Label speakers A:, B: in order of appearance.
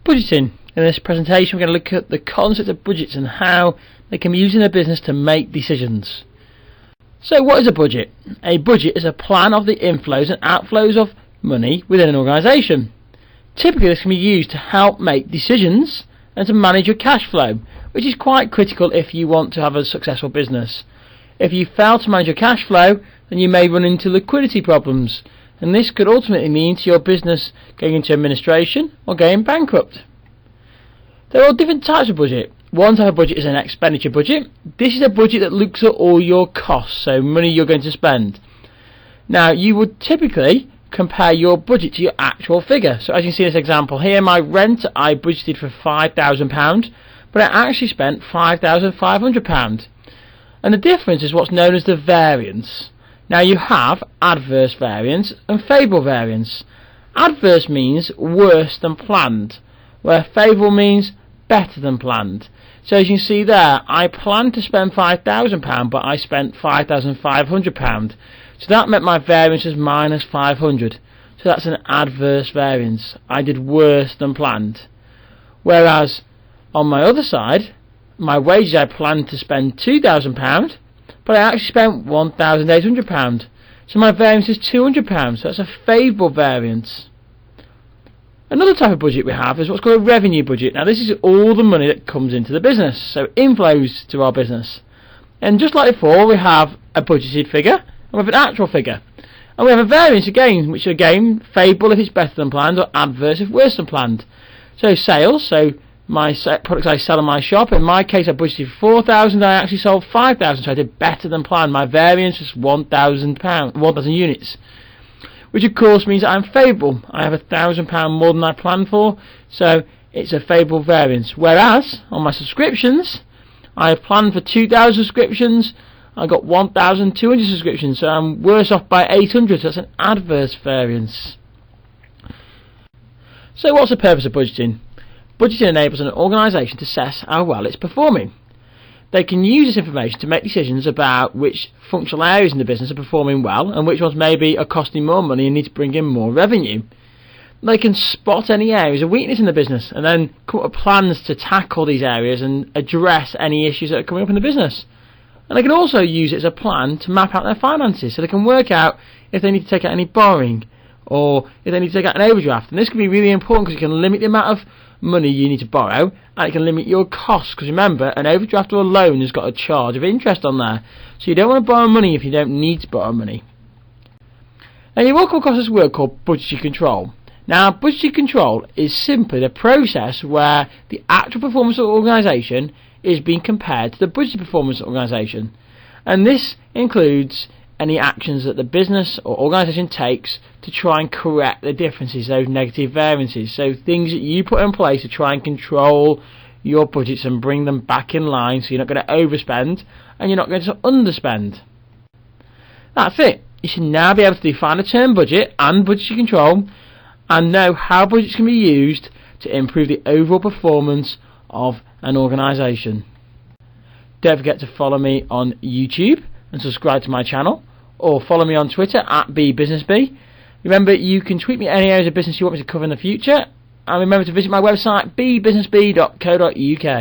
A: Budgeting. In this presentation we're going to look at the concept of budgets and how they can be used in a business to make decisions. So what is a budget? A budget is a plan of the inflows and outflows of money within an organisation. Typically this can be used to help make decisions and to manage your cash flow, which is quite critical if you want to have a successful business. If you fail to manage your cash flow, then you may run into liquidity problems, and this could ultimately mean to your business going into administration or going bankrupt. There are different types of budget. One type of budget is an expenditure budget. This is a budget that looks at all your costs, so money you're going to spend. Now you would typically compare your budget to your actual figure. So as you can see in this example here, my rent I budgeted for £5,000, but I actually spent £5,500. And the difference is what's known as the variance. Now you have adverse variance and favourable variance. Adverse means worse than planned, where favourable means better than planned. So as you can see there, I planned to spend £5,000, but I spent £5,500. So that meant my variance was minus 500. So that's an adverse variance. I did worse than planned. Whereas on my other side, my wages I planned to spend £2,000, but I actually spent £1,800. So my variance is £200. So that's a favourable variance. Another type of budget we have is what's called a revenue budget. Now this is all the money that comes into the business, so inflows to our business. And just like before, we have a budgeted figure and we have an actual figure. And we have a variance again, which is again favourable if it's better than planned or adverse if worse than planned. So sales, so my products I sell in my shop, in my case I budgeted for £4,000, I actually sold £5,000, so I did better than planned. My variance was 1,000 units. Which of course means that I'm favourable. I have £1,000 more than I planned for, so it's a favourable variance. Whereas on my subscriptions, I have planned for 2,000 subscriptions, I got 1,200 subscriptions, so I'm worse off by 800, so that's an adverse variance. So what's the purpose of budgeting? Budgeting enables an organisation to assess how well it's performing. They can use this information to make decisions about which functional areas in the business are performing well and which ones maybe are costing more money and need to bring in more revenue. They can spot any areas of weakness in the business and then come up with plans to tackle these areas and address any issues that are coming up in the business. And they can also use it as a plan to map out their finances, so they can work out if they need to take out any borrowing or if they need to take out an overdraft. And this can be really important because it can limit the amount of money you need to borrow, and it can limit your costs, because remember, an overdraft or a loan has got a charge of interest on there, so you don't want to borrow money if you don't need to borrow money. Now you will come across this word called budgetary control. Now budgetary control is simply the process where the actual performance of the organisation is being compared to the budgeted performance of the organisation, and this includes any actions that the business or organisation takes to try and correct the differences, those negative variances. So things that you put in place to try and control your budgets and bring them back in line so you're not going to overspend and you're not going to underspend. That's it. You should now be able to define a term budget and budgetary control and know how budgets can be used to improve the overall performance of an organisation. Don't forget to follow me on YouTube and subscribe to my channel, or follow me on Twitter at BeeBusinessBee. Remember, you can tweet me any areas of business you want me to cover in the future, and remember to visit my website beebusinessbee.co.uk.